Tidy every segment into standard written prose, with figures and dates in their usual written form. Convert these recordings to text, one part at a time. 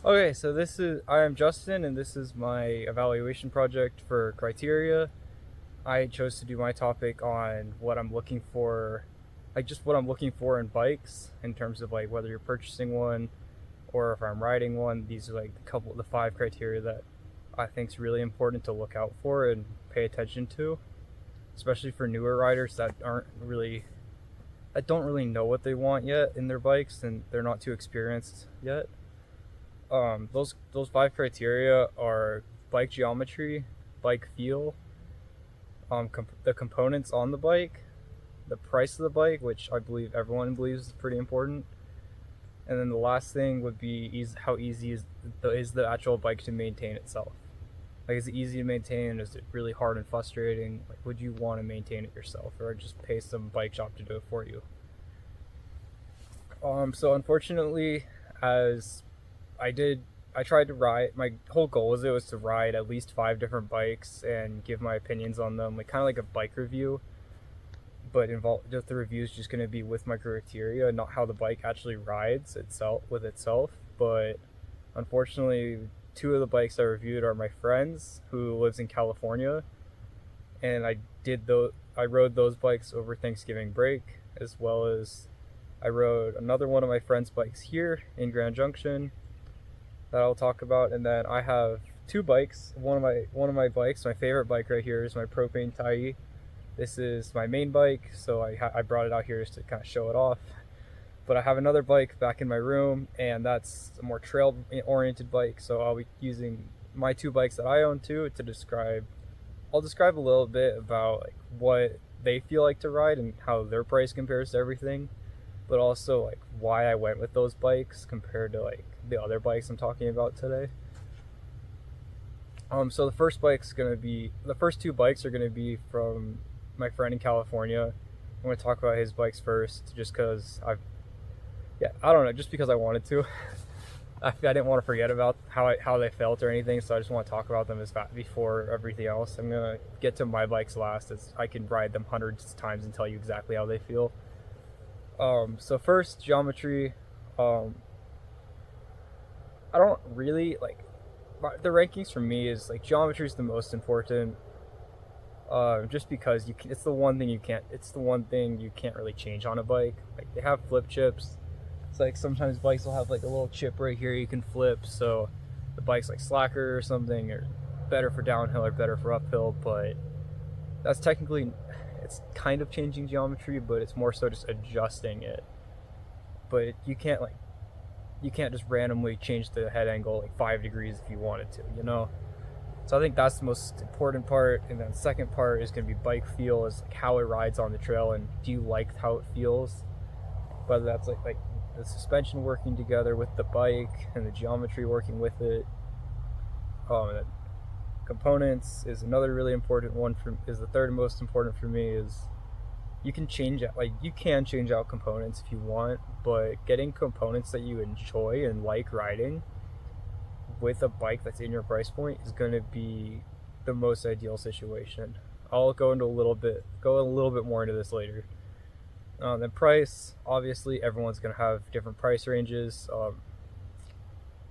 Okay, so I am Justin, and this is my evaluation project for Criteria. I chose to do my topic on what I'm looking for, like just what I'm looking for in bikes in terms of like whether you're purchasing one or if I'm riding one. These are like the five criteria that I think is really important to look out for and pay attention to, especially for newer riders that don't really know what they want yet in their bikes and they're not too experienced yet. Those five criteria are bike geometry, bike feel, the components on the bike, the price of the bike, which I believe everyone believes is pretty important, and then the last thing would be how easy is the actual bike to maintain itself. Like, is it easy to maintain? Is it really hard and frustrating? Like, would you want to maintain it yourself, or just pay some bike shop to do it for you? So unfortunately, as I did. I tried to ride. My whole goal was to ride at least five different bikes and give my opinions on them, like kind of like a bike review. But just the review is just going to be with my criteria, not how the bike actually rides itself with itself. But unfortunately, two of the bikes I reviewed are my friends who lives in California, and I rode those bikes over Thanksgiving break, as well as I rode another one of my friends' bikes here in Grand Junction that I'll talk about, and then I have two bikes. One of my bikes, my favorite bike right here, is my propane Tyee. This is my main bike, so I brought it out here just to kind of show it off. But I have another bike back in my room, and that's a more trail oriented bike. So I'll be using my two bikes that I own too to describe. I'll describe a little bit about like what they feel like to ride and how their price compares to everything, but also like why I went with those bikes compared to like the other bikes I'm talking about today. So the first two bikes are gonna be from my friend in California. I'm gonna talk about his bikes first, just because I don't know, just because I wanted to. I didn't want to forget about how they felt or anything, so I just want to talk about them as fast before everything else. I'm gonna get to my bikes last, as I can ride them hundreds of times and tell you exactly how they feel. So first, geometry. I don't really like the rankings for me is like geometry is the most important. Just because it's the one thing you can't really change on a bike. Like they have flip chips. It's like sometimes bikes will have like a little chip right here you can flip, so the bike's like slacker or something, or better for downhill or better for uphill. But that's technically it's kind of changing geometry, but it's more so just adjusting it. But you can't just randomly change the head angle like 5 degrees if you wanted to, you know. So I think that's the most important part, and then the second part is going to be bike feel, is like how it rides on the trail, and do you like how it feels? Whether that's like the suspension working together with the bike and the geometry working with it. And then components is another really important one. Is the third most important for me. Is you can change out components if you want, but getting components that you enjoy and like riding with a bike that's in your price point is going to be the most ideal situation. I'll go a little bit more into this later. Then price, obviously everyone's going to have different price ranges.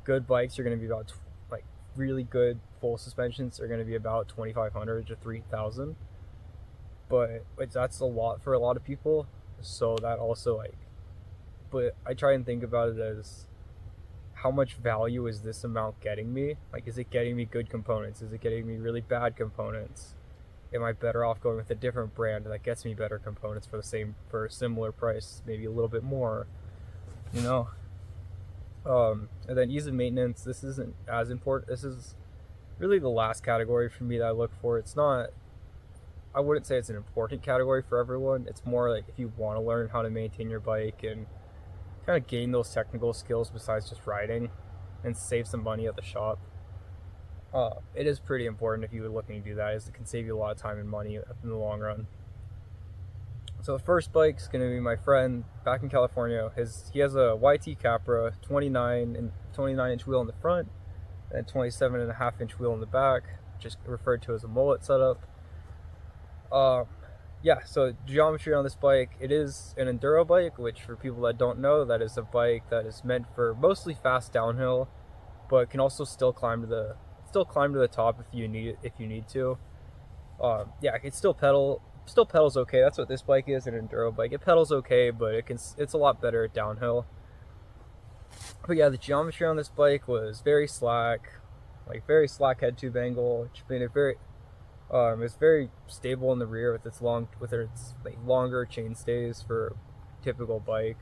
Good bikes are going to be about like really good full suspensions are going to be about 2,500 to 3,000, but that's a lot for a lot of people. So that also but I try and think about it as how much value is this amount getting me? Like, is it getting me good components? Is it getting me really bad components? Am I better off going with a different brand that gets me better components for a similar price, maybe a little bit more, you know? And then ease of maintenance. This isn't as important. This is really the last category for me that I look for. It's not. I wouldn't say it's an important category for everyone. It's more like if you want to learn how to maintain your bike and kind of gain those technical skills besides just riding, and save some money at the shop. It is pretty important if you were looking to do that, as it can save you a lot of time and money in the long run. So the first bike's going to be my friend back in California. He has a YT Capra, 29-inch wheel in the front, and 27.5-inch wheel in the back, just referred to as a mullet setup. So geometry on this bike, it is an enduro bike, which for people that don't know, that is a bike that is meant for mostly fast downhill. but can also still climb to the top if you need to. Yeah, it still pedals okay. That's what this bike is, an enduro bike. It pedals okay, but it's a lot better at downhill. But yeah, the geometry on this bike was very slack, like very slack head tube angle, which made it very it's very stable in the rear with its like longer chain stays for a typical bike.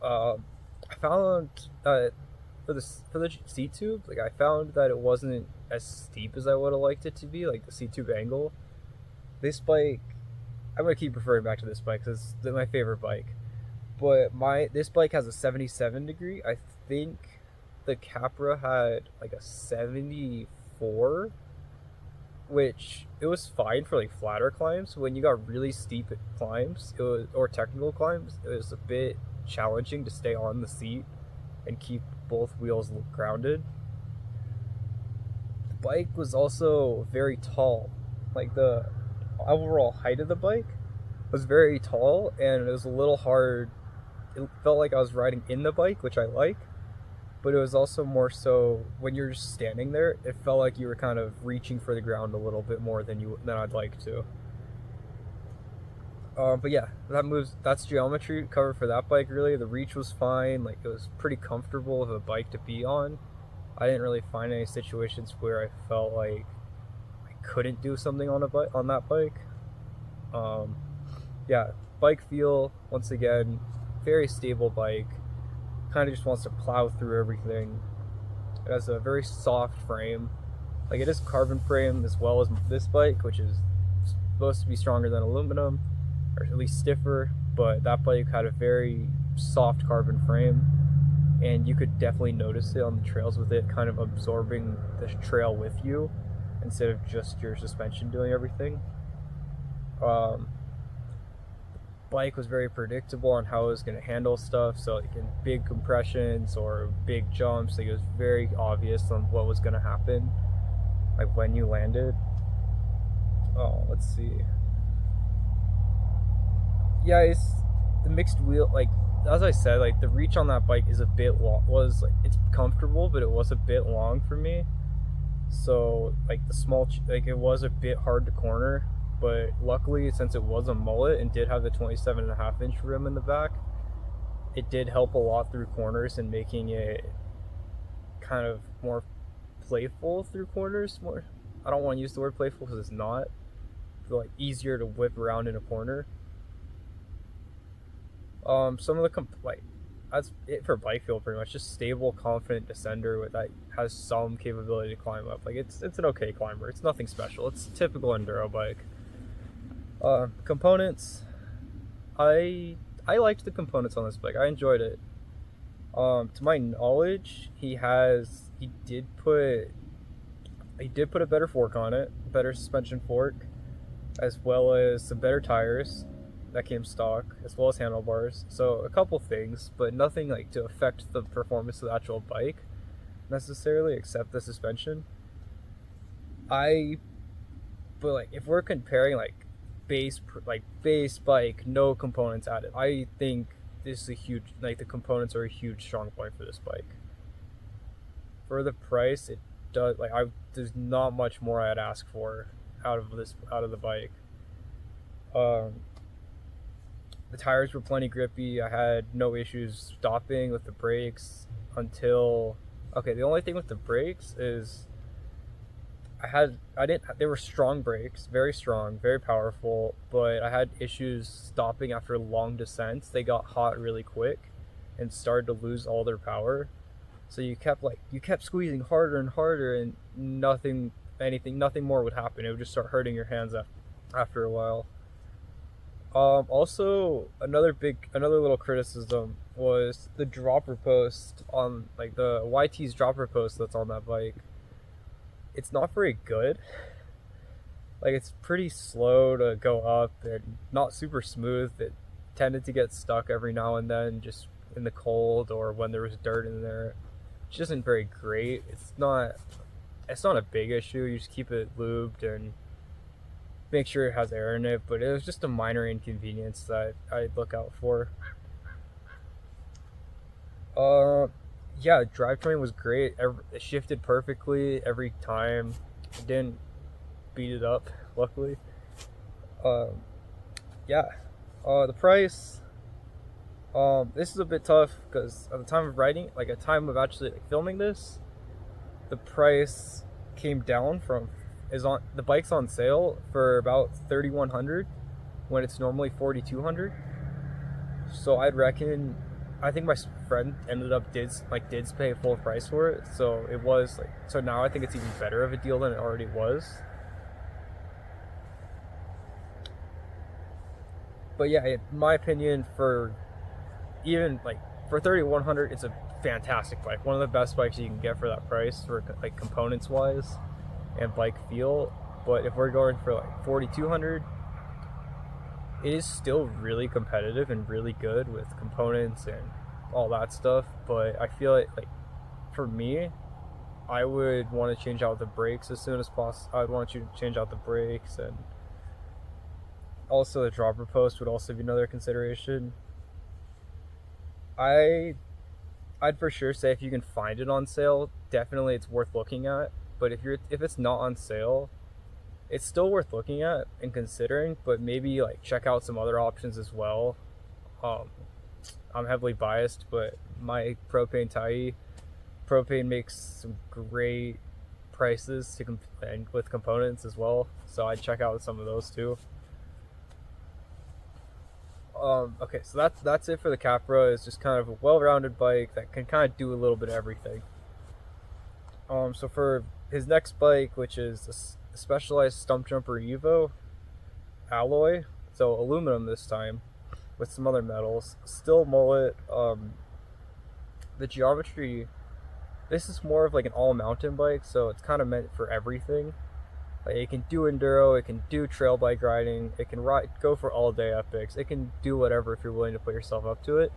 I found for the seat tube, like I found that it wasn't as steep as I would have liked it to be, like the seat tube angle. This bike, I'm gonna keep referring back to this bike because it's my favorite bike. But this bike has a 77 degree. I think the Capra had like a 74, which it was fine for like flatter climbs. When you got really steep climbs, or technical climbs, it was a bit challenging to stay on the seat and keep both wheels grounded. The bike was also very tall. Like the overall height of the bike was very tall, and it was a little hard. It felt like I was riding in the bike, which I like, but it was also more so when you're just standing there, it felt like you were kind of reaching for the ground a little bit more than I'd like to. But yeah, that's geometry covered for that bike. Really, the reach was fine. Like it was pretty comfortable of a bike to be on. I didn't really find any situations where I felt like I couldn't do something on that bike. Um, yeah, bike feel once again, very stable bike. Kind of just wants to plow through everything. It has a very soft frame. Like it is carbon frame as well as this bike, which is supposed to be stronger than aluminum, or at least stiffer. But that bike had a very soft carbon frame, and you could definitely notice it on the trails with it kind of absorbing the trail with you instead of just your suspension doing everything. Um, Bike was very predictable on how it was going to handle stuff. So like in big compressions or big jumps, like it was very obvious on what was going to happen, like when you landed. Oh, let's see. Yeah, it's the mixed wheel. Like as I said, like the reach on that bike is a bit long. It's comfortable, but it was a bit long for me. So like like it was a bit hard to corner. But luckily, since it was a mullet and did have the 27.5-inch rim in the back, it did help a lot through corners and making it kind of more playful through corners. I don't want to use the word playful because it's not. But like easier to whip around in a corner. Some of the that's it for bike feel pretty much. Just stable, confident descender that has some capability to climb up. Like it's an okay climber. It's nothing special. It's a typical enduro bike. Components, I liked the components on this bike. I enjoyed it. To my knowledge, he did put a better fork on it, better suspension fork, as well as some better tires that came stock, as well as handlebars. So a couple things, but nothing like to affect the performance of the actual bike necessarily, except the suspension. But like if we're comparing like base bike, no components added, I think this is the components are a huge strong point for this bike. For the price, it does there's not much more I'd ask for out of the bike. The tires were plenty grippy. I had no issues stopping with the brakes until the only thing with the brakes is they were strong brakes, very strong, very powerful, but I had issues stopping after long descents. They got hot really quick and started to lose all their power. So you kept squeezing harder and harder, and nothing more would happen. It would just start hurting your hands after a while. Also, another little criticism was the dropper post on like the YT's dropper post that's on that bike. It's not very good. Like it's pretty slow to go up and not super smooth. It tended to get stuck every now and then, just in the cold or when there was dirt in there. Which isn't very great. It's not a big issue. You just keep it lubed and make sure it has air in it, but it was just a minor inconvenience that I'd look out for. Yeah, drivetrain was great. It shifted perfectly every time. It didn't beat it up, luckily. Um, yeah. The price. This is a bit tough because at the time of writing, like at the time of actually like, filming this, the price came down from is on the bike's on sale for about 3,100 when it's normally 4,200. So I'd reckon, I think my friend ended up did pay full price for it. So it was like, so now I think it's even better of a deal than it already was. But yeah, in my opinion, for even like for 3,100, it's a fantastic bike. One of the best bikes you can get for that price for like components wise and bike feel. But if we're going for like 4,200, it is still really competitive and really good with components and all that stuff. But I feel like for me, I would want to change out the brakes as soon as possible. I'd want you to change out the brakes, and also the dropper post would also be another consideration. I I'd for sure say if you can find it on sale, definitely it's worth looking at. But if it's not on sale, it's still worth looking at and considering. But maybe like check out some other options as well. Um, I'm heavily biased, but my propane tie propane makes some great prices and with components as well. So I'd check out some of those too. Okay, so that's it for the Capra. It's just kind of a well-rounded bike that can kind of do a little bit of everything. So for his next bike, which is a Specialized Stump Jumper Evo alloy, so aluminum this time, with some other metals, still mullet. The geometry. This is more of like an all-mountain bike, so it's kind of meant for everything. Like it can do enduro, it can do trail bike riding, it can go for all-day epics, it can do whatever if you're willing to put yourself up to it.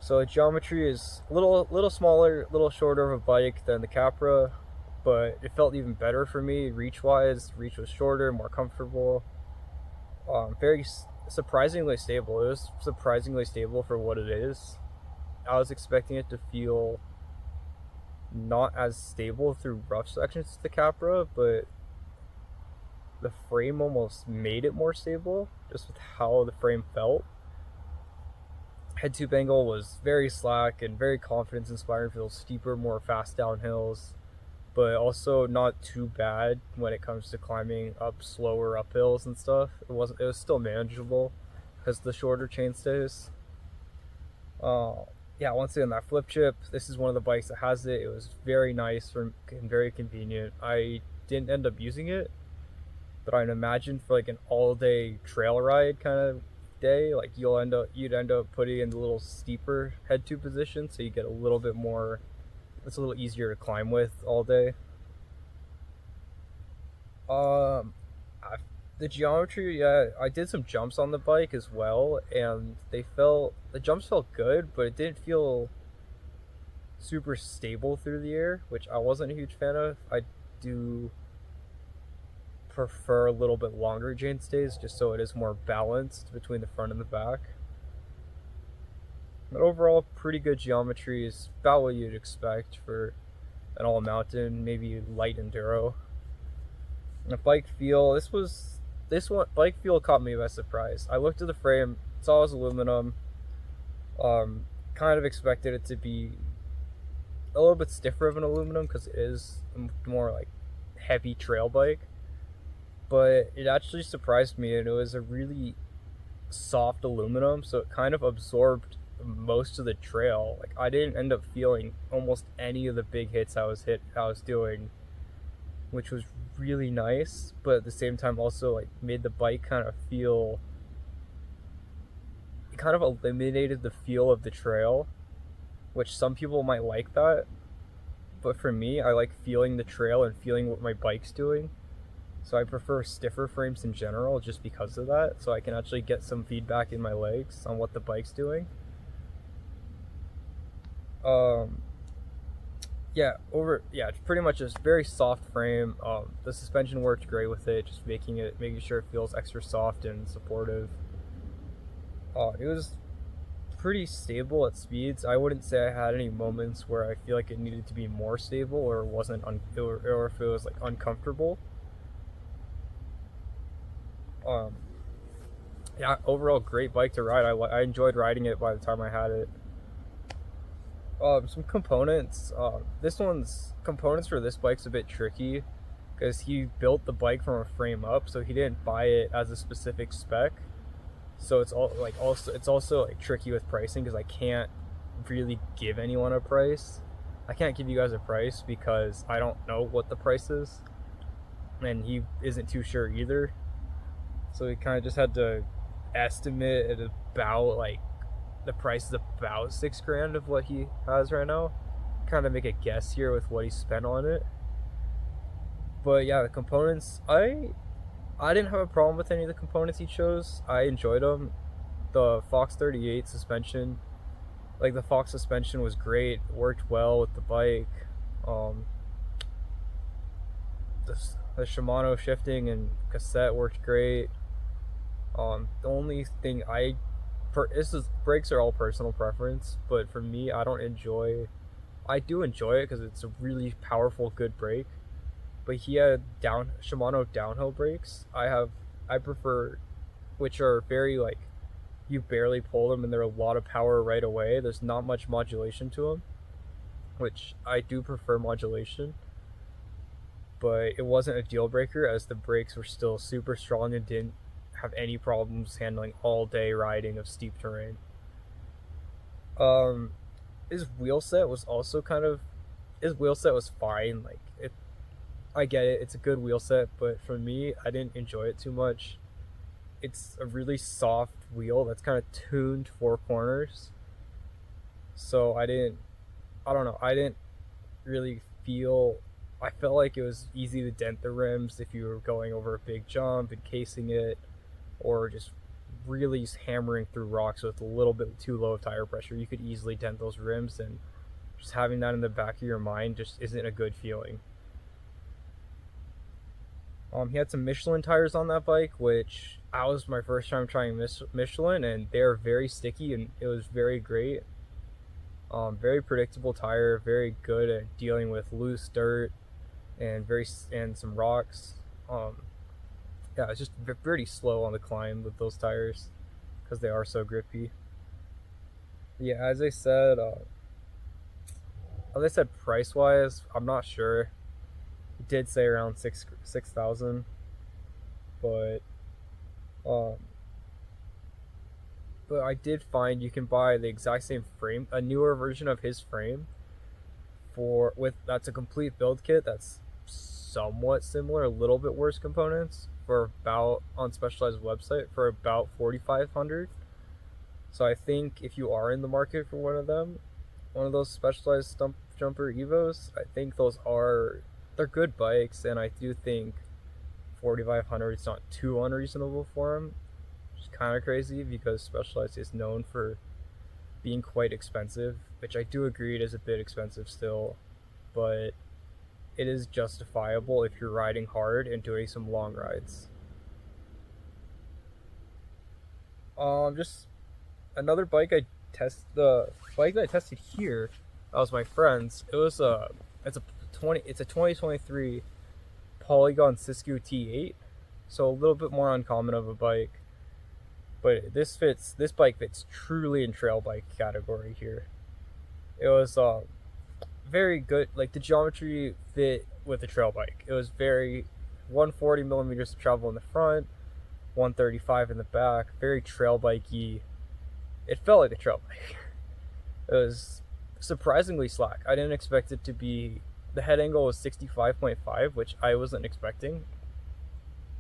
So the geometry is a little smaller, a little shorter of a bike than the Capra, but it felt even better for me reach-wise. Reach was shorter, more comfortable, very surprisingly stable. It was surprisingly stable for what it is. I was expecting it to feel not as stable through rough sections to the Capra, but the frame almost made it more stable just with how the frame felt. Head tube angle was very slack and very confidence inspiring for those steeper, more fast downhills, but also not too bad when it comes to climbing up slower uphills and stuff. It was still manageable because the shorter chainstays. Yeah, once again, that flip chip, this is one of the bikes that has it. It was very nice and very convenient. I didn't end up using it, but I'd imagine for like an all-day trail ride kind of day, like you'd end up putting in a little steeper head to position, so you get a little bit more. It's a little easier to climb with all day. Um, I, the geometry, yeah, I did some jumps on the bike as well, and the jumps felt good, but it didn't feel super stable through the air, which I wasn't a huge fan of. I do prefer a little bit longer chain stays just so it is more balanced between the front and the back. But overall, pretty good geometry is about what you'd expect for an all mountain, maybe light enduro. And the bike feel, this one bike feel caught me by surprise. I looked at the frame, saw it was aluminum. Kind of expected it to be a little bit stiffer of an aluminum because it is more like heavy trail bike. But it actually surprised me, and it was a really soft aluminum, so it kind of absorbed most of the trail. Like I didn't end up feeling almost any of the big hits I was doing, which was really nice. But at the same time, also like made the bike kind of feel. It kind of eliminated the feel of the trail, which some people might like that. But for me, I like feeling the trail and feeling what my bike's doing. So I prefer stiffer frames in general just because of that. So I can actually get some feedback in my legs on what the bike's doing. Um, it's pretty much just very soft frame. The suspension worked great with it, just making sure it feels extra soft and supportive. It was pretty stable at speeds. I wouldn't say I had any moments where I feel like it needed to be more stable or wasn't or if it was like uncomfortable. Um, yeah, overall great bike to ride. I enjoyed riding it by the time I had it. Some components. This one's components for this bike's a bit tricky because he built the bike from a frame up, so he didn't buy it as a specific spec. So it's also like tricky with pricing because I can't really give anyone a price. I can't give you guys a price because I don't know what the price is, and he isn't too sure either. So we kind of just had to estimate at about like the price is about $6,000 of what he has right now. Kind of make a guess here with what he spent on it. But yeah, the components, I didn't have a problem with any of the components he chose. I enjoyed them. The Fox 38 suspension, like the Fox suspension was great, worked well with the bike. Um, the Shimano shifting and cassette worked great. The only thing brakes are all personal preference, but for me, I do enjoy it because it's a really powerful, good brake. But he had Shimano downhill brakes. I prefer, which are very like, you barely pull them and they're a lot of power right away. There's not much modulation to them, which I do prefer modulation. But it wasn't a deal breaker as the brakes were still super strong and didn't have any problems handling all day riding of steep terrain. Um, his wheel set was also his wheel set was fine. I get it, it's a good wheel set, but for me, I didn't enjoy it too much. It's a really soft wheel that's kind of tuned for corners. So I don't know, really feel, I felt like it was easy to dent the rims if you were going over a big jump and casing it, or just really hammering through rocks with a little bit too low of tire pressure. You could easily dent those rims, and just having that in the back of your mind just isn't a good feeling. He had some Michelin tires on that bike, which I was my first time trying Michelin, and they're very sticky, and it was very great. Very predictable tire, very good at dealing with loose dirt and some rocks. Yeah, it's just pretty slow on the climb with those tires because they are so grippy. Yeah, as I said, price wise, I'm not sure. It did say around 6,000, but um, but I did find you can buy the exact same frame, a newer version of his frame, that's a complete build kit that's somewhat similar, a little bit worse components for about on Specialized website for about 4,500. So I think if you are in the market for one of those Specialized stump jumper Evos, I think they're good bikes, and I do think 4,500 is not too unreasonable for them. Which is kind of crazy because Specialized is known for being quite expensive, which I do agree it is a bit expensive still, but it is justifiable if you're riding hard and doing some long rides. Just another bike the bike that I tested here, that was my friend's. It's a 2023 Polygon Siskiyou T8, so a little bit more uncommon of a bike. But this bike fits truly in trail bike category here. It was very good, like the geometry fit with a trail bike. It was very 140 millimeters of travel in the front, 135 in the back, very trail bikey. It felt like a trail bike. It was surprisingly slack. I didn't expect it to be. The head angle was 65.5, which I wasn't expecting.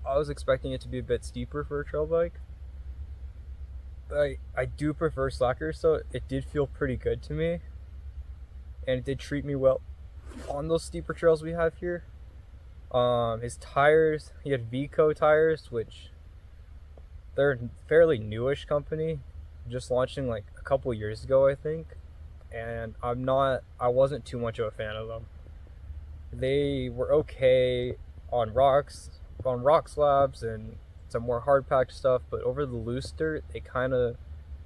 I was expecting it to be a bit steeper for a trail bike. I do prefer slackers, so it did feel pretty good to me, and it did treat me well on those steeper trails we have here. His tires, he had Vico tires, which they're a fairly newish company, just launching like a couple years ago, I think, and I wasn't too much of a fan of them. They were okay on rock slabs and some more hard packed stuff, but over the loose dirt, they kind of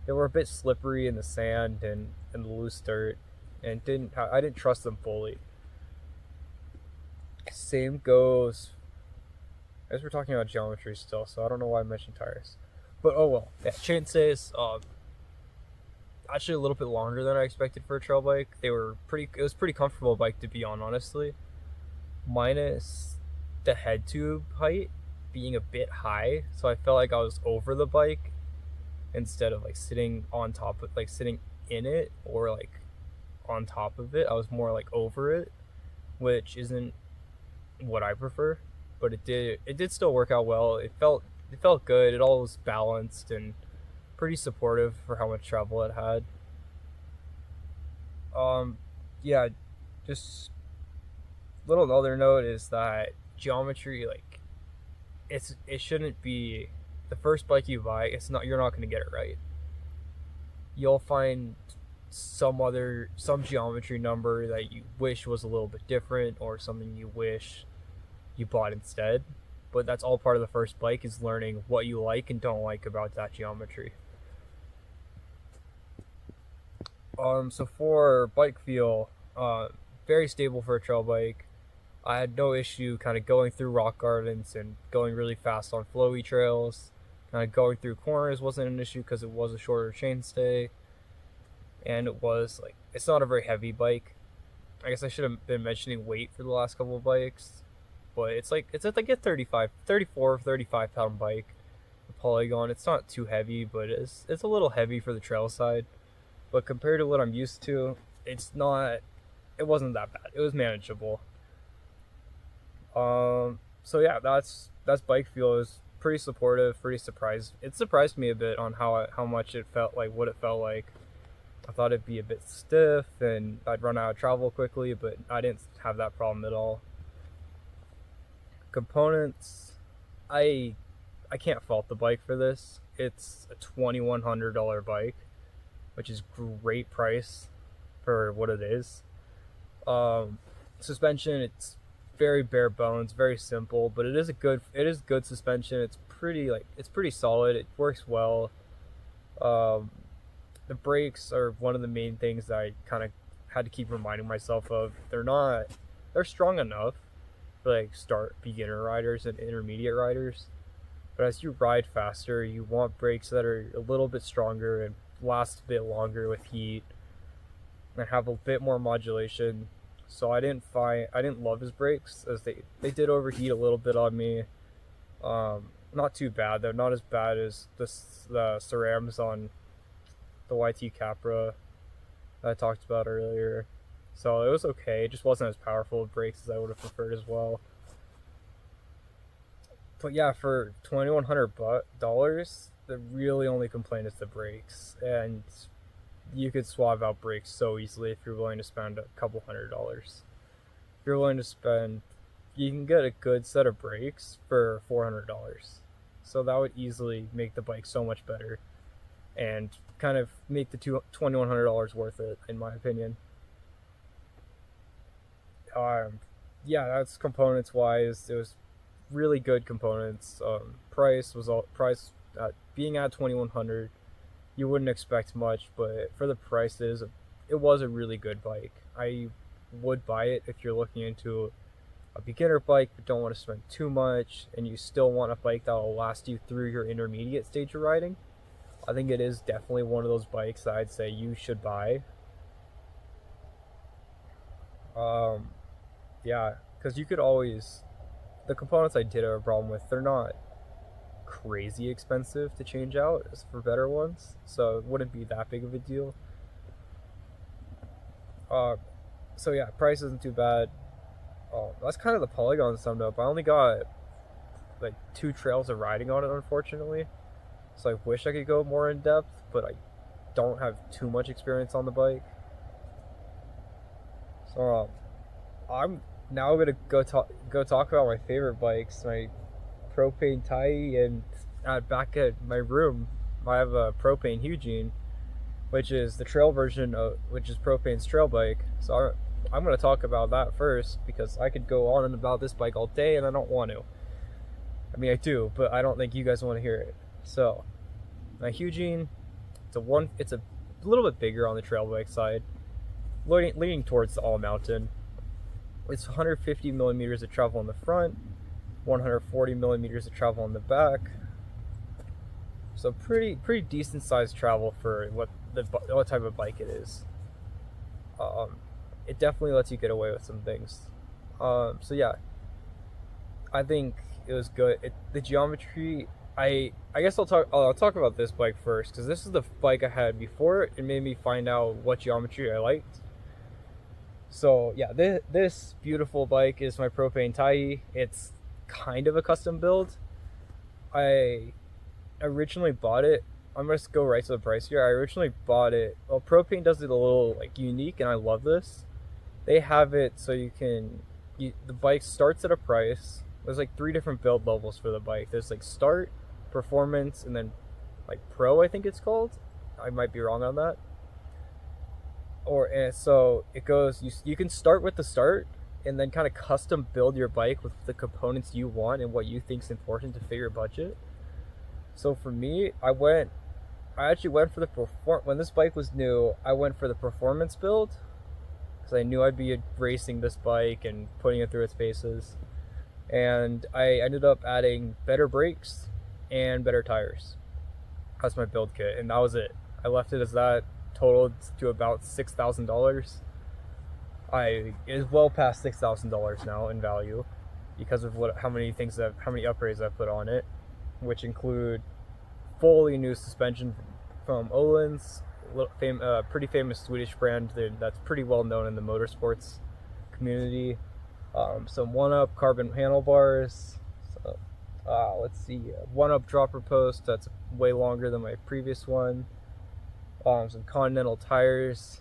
they were a bit slippery in the sand and the loose dirt, and I didn't trust them fully. Same goes as we're talking about geometry still, so I don't know why I mentioned tires. But oh well. Yeah, chainstays, actually a little bit longer than I expected for a trail bike. It was pretty comfortable bike to be on, honestly. Minus the head tube height being a bit high, so I felt like I was over the bike instead of like sitting on top of like sitting in it or like on top of it. I was more like over it, which isn't what I prefer, but it did still work out well. It felt good. It all was balanced and pretty supportive for how much travel it had. Um, yeah, just little other note is that geometry, like it shouldn't be the first bike you buy. You're not gonna get it right. You'll find some geometry number that you wish was a little bit different, or something you wish you bought instead. But that's all part of the first bike, is learning what you like and don't like about that geometry. So for bike feel, very stable for a trail bike. I had no issue kind of going through rock gardens and going really fast on flowy trails. Kind of going through corners wasn't an issue because it was a shorter chainstay, and it's not a very heavy bike. I guess I should have been mentioning weight for the last couple of bikes, but it's at like a 34, 35 pound bike. The Polygon, it's not too heavy, but it's a little heavy for the trail side. But compared to what I'm used to, it wasn't that bad. It was manageable. So yeah, that's bike feel. It was pretty supportive, pretty surprised. It surprised me a bit on how much it felt like, what it felt like. I thought it'd be a bit stiff and I'd run out of travel quickly, but I didn't have that problem at all. Components, I can't fault the bike for this. It's a $2,100 bike, which is great price for what it is. Suspension, it's very bare bones, very simple, but it is good suspension. It's pretty solid. It works well. The brakes are one of the main things that I kind of had to keep reminding myself of. They're strong enough for like start beginner riders and intermediate riders, but as you ride faster, you want brakes that are a little bit stronger and last a bit longer with heat and have a bit more modulation. So I didn't love his brakes, as they did overheat a little bit on me. Not too bad though, not as bad as the cerams on the YT Capra that I talked about earlier. So it was okay. It just wasn't as powerful of brakes as I would have preferred as well. But yeah, for $2,100, the really only complaint is the brakes, and you could swap out brakes so easily if you're willing to spend a couple $100. If you're willing to spend, you can get a good set of brakes for $400. So that would easily make the bike so much better and kind of make the $2,100 worth it, in my opinion. Yeah, that's components wise. It was really good components. Price being at 2,100. You wouldn't expect much, but for the price it was a really good bike. I would buy it if you're looking into a beginner bike but don't want to spend too much, and you still want a bike that will last you through your intermediate stage of riding. I think it is definitely one of those bikes that I'd say you should buy. Yeah, because the components I did have a problem with, they're not crazy expensive to change out as for better ones, so it wouldn't be that big of a deal. So yeah, price isn't too bad. That's kind of the Polygon summed up. I only got like 2 trails of riding on it, unfortunately, so I wish I could go more in depth, but I don't have too much experience on the bike. So I'm now gonna go talk about my favorite bikes, my propane tie, and back at my room I have a propane Hugene, which is the trail version of which is propane's trail bike. So I'm going to talk about that first, because I could go on and about this bike all day and I don't want to. I mean, I do, but I don't think you guys want to hear it. So my Hugene, It's a little bit bigger on the trail bike side, leaning towards the all mountain. It's 150 millimeters of travel in the front, 140 millimeters of travel in the back. So pretty decent sized travel for what type of bike it is. It definitely lets you get away with some things. So yeah, I think it was good. The geometry, I guess I'll talk about this bike first, because this is the bike I had before. It made me find out what geometry I liked. So yeah, this beautiful bike is my Propane Tai. It's kind of a custom build. I originally bought it. I'm gonna go right to the price here. I originally bought it. Well, Propane does it a little like unique, and I love this. They have it so the bike starts at a price. There's like 3 different build levels for the bike. There's like start, performance, and then like pro, I think it's called. I might be wrong on that. And so it goes. You can start with the start, and then kind of custom build your bike with the components you want and what you think is important to fit your budget. So for me, I actually went for when this bike was new. I went for the performance build, because I knew I'd be racing this bike and putting it through its paces. And I ended up adding better brakes and better tires. That's my build kit, and that was it. I left it as that, totaled to about $6,000. It is well past $6,000 now in value, because of how many upgrades I put on it, which include fully new suspension from Öhlins, pretty famous Swedish brand that's pretty well known in the motorsports community. Some 1-up carbon handlebars. So, let's see, 1-up dropper post that's way longer than my previous one. Some Continental tires,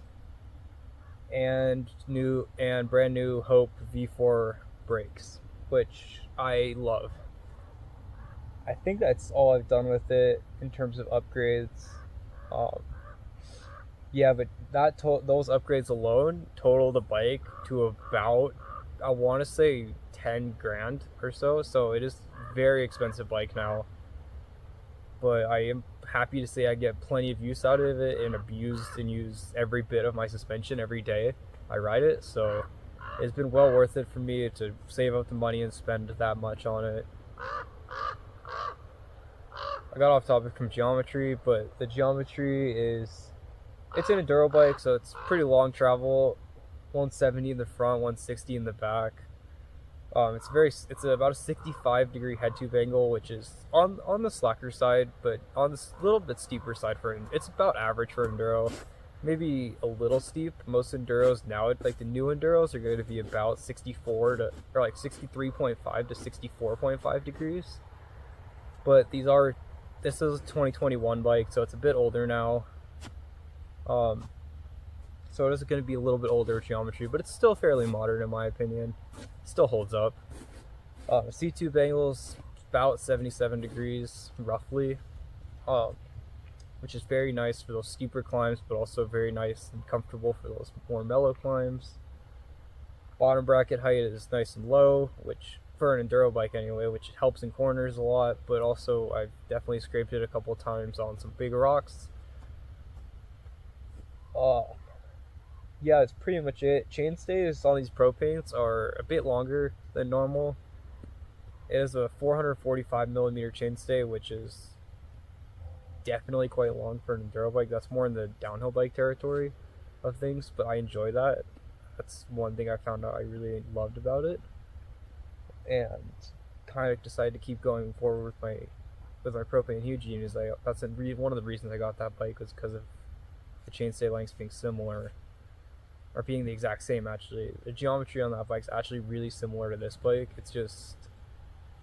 and brand new Hope V4 brakes, which I love. I think that's all I've done with it in terms of upgrades. Yeah, but those upgrades alone total the bike to about, I want to say, 10 grand or so. So it is a very expensive bike now. But I am happy to say I get plenty of use out of it, and use every bit of my suspension every day I ride it. So it's been well worth it for me to save up the money and spend that much on it. I got off topic from geometry, but the geometry it's an enduro bike, so it's pretty long travel, 170 in the front, 160 in the back. It's about a 65-degree head tube angle, which is on the slacker side, but on this little bit steeper side it's about average for enduro. Maybe a little steep. Most enduros now, like the new enduros, are going to be about 63.5 to 64.5 degrees. But this is a 2021 bike, so it's a bit older now. So it is going to be a little bit older geometry, but it's still fairly modern in my opinion. It still holds up. C-tube angles about 77 degrees roughly, which is very nice for those steeper climbs, but also very nice and comfortable for those more mellow climbs. Bottom bracket height is nice and low, which for an enduro bike anyway, which helps in corners a lot, but also I've definitely scraped it a couple of times on some big rocks. Yeah, it's pretty much it. Chainstays on these Propanes are a bit longer than normal. It is a 445 millimeter chainstay, which is definitely quite long for an enduro bike. That's more in the downhill bike territory of things, but I enjoy that. That's one thing I found out I really loved about it, and kind of decided to keep going forward with my Propane Eugene. That's one of the reasons I got that bike, was because of the chainstay lengths being similar, or being the exact same. Actually, the geometry on that bike is actually really similar to this bike. It's just,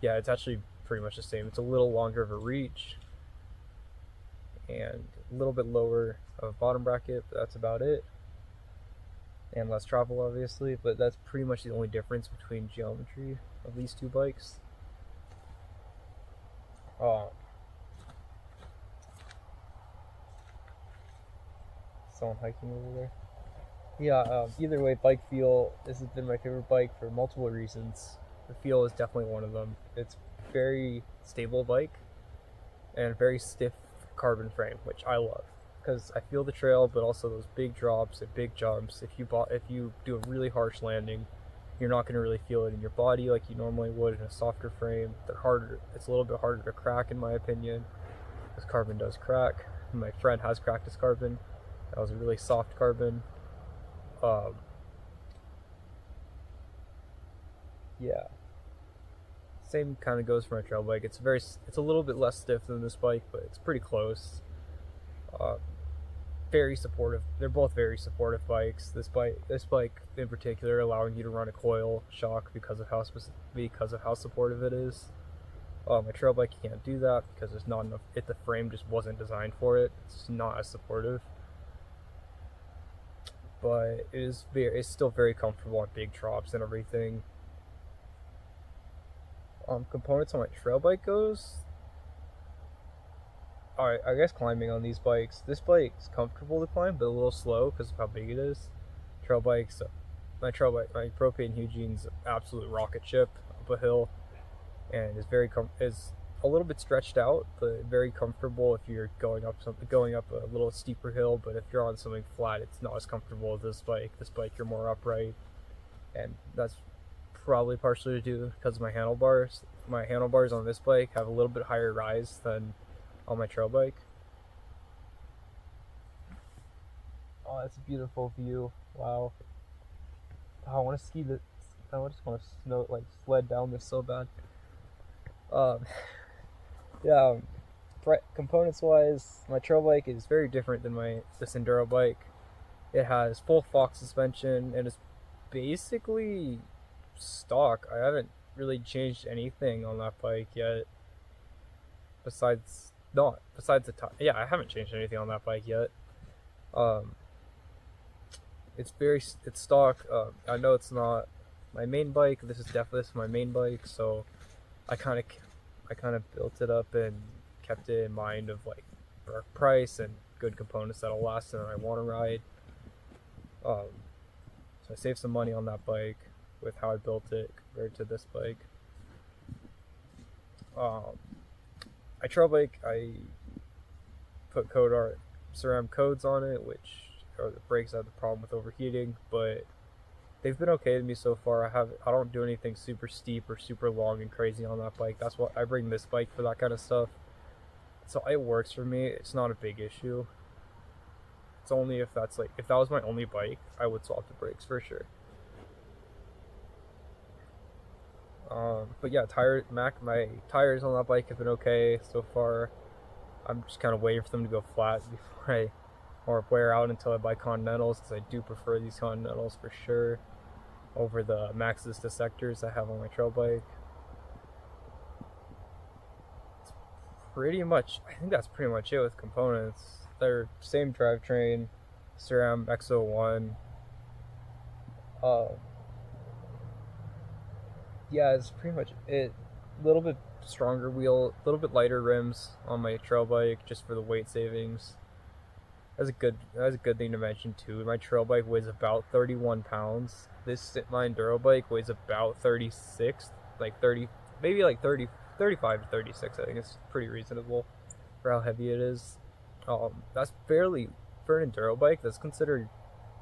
yeah, it's actually pretty much the same. It's a little longer of a reach and a little bit lower of a bottom bracket, but that's about it. And less travel, obviously, but that's pretty much the only difference between geometry of these two bikes. Someone hiking over there. Yeah, either way, bike feel, this has been my favorite bike for multiple reasons. The feel is definitely one of them. It's very stable bike and very stiff carbon frame, which I love. because I feel the trail, but also those big drops and big jumps. If you do a really harsh landing, you're not going to really feel it in your body like you normally would in a softer frame. They're harder. It's a little bit harder to crack, in my opinion, because carbon does crack. My friend has cracked his carbon. That was a really soft carbon. Um, yeah. Same kind of goes for my trail bike. It's a little bit less stiff than this bike, but it's pretty close. Uh, Very supportive. They're both very supportive bikes. This bike in particular, allowing you to run a coil shock because of how supportive it is. My trail bike, you can't do that because there's not enough. The frame just wasn't designed for it. It's not as supportive, but it's still very comfortable on big drops and everything. Components on my trail bike goes. Alright, I guess climbing on these bikes. This bike's comfortable to climb, but a little slow because of how big it is. Trail bikes, my propane Eugene's absolute rocket ship up a hill, and is a little bit stretched out, but very comfortable if you're going up a little steeper hill. But if you're on something flat, it's not as comfortable as this bike. This bike, you're more upright, and that's probably partially to do because of my handlebars. My handlebars on this bike have a little bit higher rise than on my trail bike. Oh, that's a beautiful view. Wow. Oh, I want to ski this. I just want to sled down this so bad. Um, yeah. Components wise, my trail bike is very different than this enduro bike. It has full Fox suspension and it's basically stock. I haven't really changed anything on that bike yet. Besides the top. Yeah, I haven't changed anything on that bike yet. It's stock. I know it's not my main bike. This is my main bike, so I kind of built it up and kept it in mind of like price and good components that'll last and I want to ride. So I saved some money on that bike with how I built it compared to this bike. My trail bike, I put ceramic codes on it, which the brakes have the problem with overheating, but they've been okay with me so far. I don't do anything super steep or super long and crazy on that bike. That's what I bring this bike for, that kind of stuff. So it works for me. It's not a big issue. It's only if that was my only bike, I would swap the brakes for sure. But yeah, my tires on that bike have been okay so far. I'm just kind of waiting for them to go flat or wear out until I buy Continentals, because I do prefer these Continentals for sure over the Maxxis Dissectors I have on my trail bike. I think that's pretty much it with components. They're same drivetrain, SRAM X01. Yeah, it's pretty much it. A little bit stronger wheel, a little bit lighter rims on my trail bike just for the weight savings. That's a good thing to mention too. My trail bike weighs about 31 pounds. My enduro bike weighs about 36, like 30, maybe like 30, 35 to 36. I think it's pretty reasonable for how heavy it is. That's fairly, for an enduro bike, that's considered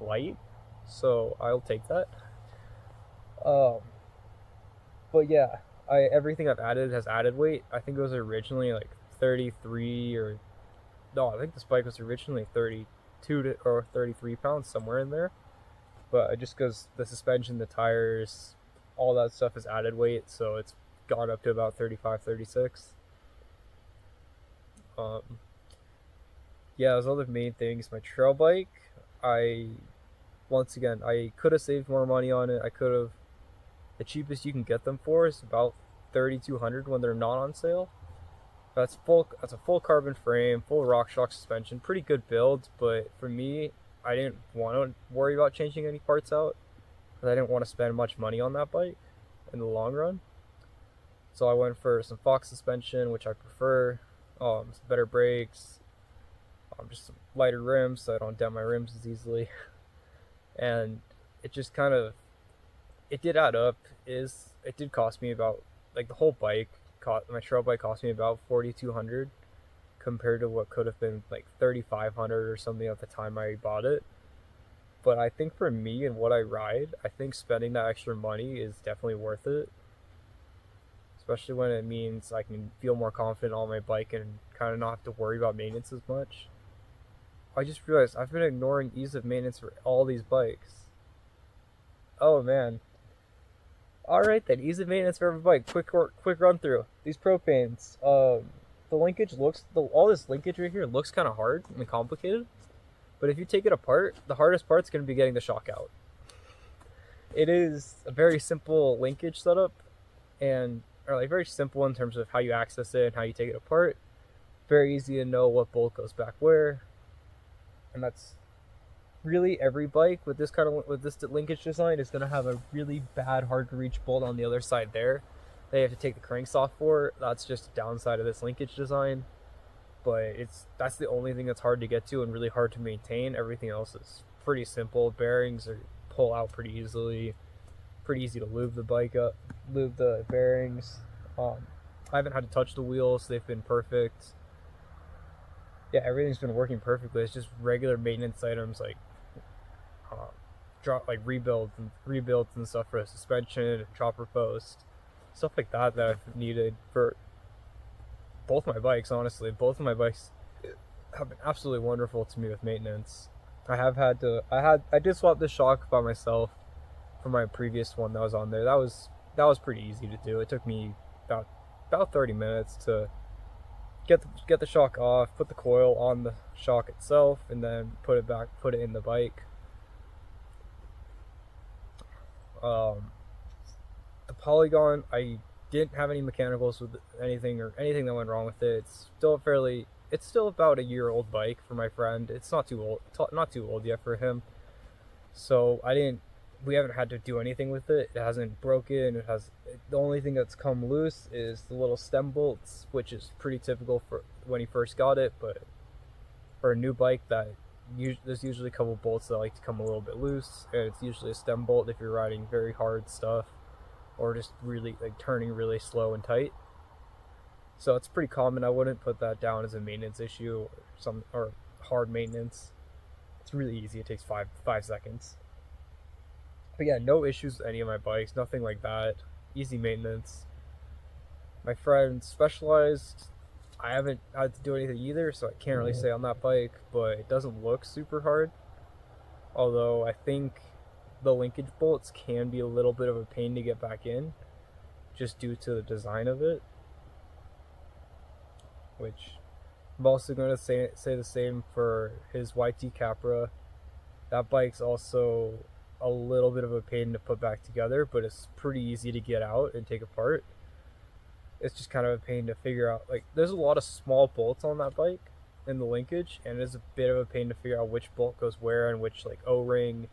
light, so I'll take that. But yeah, everything I've added has added weight. I think it was originally like 33 or no, I think this bike was originally 32 or 33 pounds, somewhere in there. But just because the suspension, the tires, all that stuff is added weight, so it's gone up to about 35, 36. Yeah, those are the main things. My trail bike, once again, I could have saved more money on it. The cheapest you can get them for is about 3,200 when they're not on sale. That's a full carbon frame, full RockShox suspension, pretty good build. But for me, I didn't want to worry about changing any parts out because I didn't want to spend much money on that bike in the long run. So I went for some Fox suspension, which I prefer, some better brakes, just some lighter rims so I don't dent my rims as easily. And it just it did add up. It did cost me about, like, the whole bike, my trail bike cost me about 4,200. compared to what could have been like 3,500 or something at the time I bought it. But I think for me and what I ride, I think spending that extra money is definitely worth it, especially when it means I can feel more confident on my bike and kind of not have to worry about maintenance as much. I just realized I've been ignoring ease of maintenance for all these bikes. Oh man. All right then, ease of maintenance for every bike. Quick run through these propanes. The linkage looks all this linkage right here looks kind of hard and complicated, but if you take it apart, the hardest part's going to be getting the shock out. It is a very simple linkage setup, and or like very simple in terms of how you access it and how you take it apart. Very easy to know what bolt goes back where, and that's really every bike with this linkage design is going to have a really bad, hard to reach bolt on the other side there. They have to take the cranks off for. That's just a downside of this linkage design, but that's the only thing that's hard to get to and really hard to maintain. Everything else is pretty simple. Bearings are pull out pretty easily. Pretty easy to lube the bearings. I haven't had to touch the wheels. They've been perfect. Yeah, everything's been working perfectly. It's just regular maintenance items like rebuilds and stuff for a suspension and chopper post, stuff like that I've needed for both my bikes. Honestly, both of my bikes have been absolutely wonderful to me with maintenance. I did swap the shock by myself from my previous one that was on there. That was pretty easy to do. It took me about 30 minutes to get the shock off, put the coil on the shock itself, and then put it in the bike. The Polygon, I didn't have any mechanicals with anything that went wrong with it. It's still about a year old bike for my friend. It's not too old yet for him. So we haven't had to do anything with it. It hasn't broken. The only thing that's come loose is the little stem bolts, which is pretty typical for when he first got it, but for a new bike there's usually a couple bolts that like to come a little bit loose, and it's usually a stem bolt if you're riding very hard stuff or just really like turning really slow and tight. So it's pretty common. I wouldn't put that down as a maintenance issue or hard maintenance. It's really easy. It takes five seconds. But yeah, no issues with any of my bikes, nothing like that. Easy maintenance. My friend Specialized, I haven't had to do anything either, so I can't really say on that bike, but it doesn't look super hard. Although I think the linkage bolts can be a little bit of a pain to get back in, just due to the design of it. Which I'm also going to say the same for his YT Capra. That bike's also a little bit of a pain to put back together, but it's pretty easy to get out and take apart. It's just kind of a pain to figure out. Like, there's a lot of small bolts on that bike in the linkage, and it's a bit of a pain to figure out which bolt goes where and which like O-ring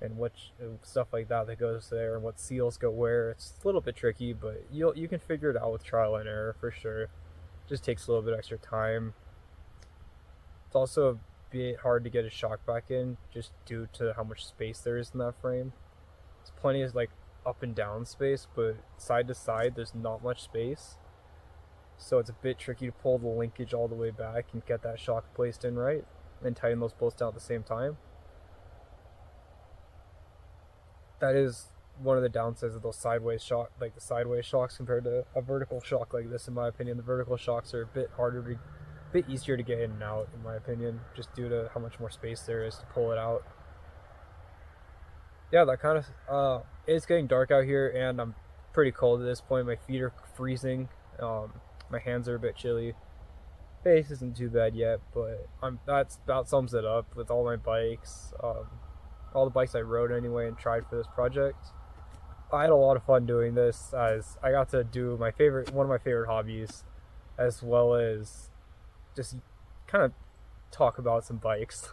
and which stuff like that goes there and what seals go where. It's a little bit tricky, but you can figure it out with trial and error for sure. Just takes a little bit extra time. It's also a bit hard to get a shock back in just due to how much space there is in that frame. There's plenty of like up and down space, but side to side there's not much space. So it's a bit tricky to pull the linkage all the way back and get that shock placed in right and tighten those bolts down at the same time. That is one of the downsides of those sideways shocks compared to a vertical shock like this. In my opinion, the vertical shocks are a bit easier to get in and out, in my opinion, just due to how much more space there is to pull it out. Yeah, that kind of it's getting dark out here, and I'm pretty cold at this point. My feet are freezing. My hands are a bit chilly. Face isn't too bad yet, but that's about sums it up with all my bikes. All the bikes I rode anyway and tried for this project. I had a lot of fun doing this, as I got to do one of my favorite hobbies, as well as just kind of talk about some bikes.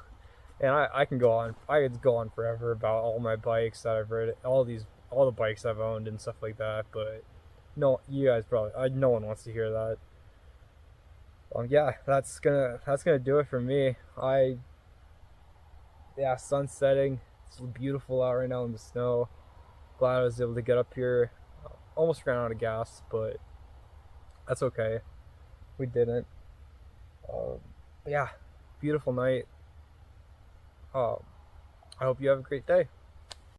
And I could go on forever about all my bikes that I've ridden, all the bikes I've owned and stuff like that. But no, you guys no one wants to hear that. Yeah, that's gonna do it for me. Sun's setting. It's beautiful out right now in the snow. Glad I was able to get up here. Almost ran out of gas, but that's okay. We didn't. But yeah, beautiful night. Um, I hope you have a great day.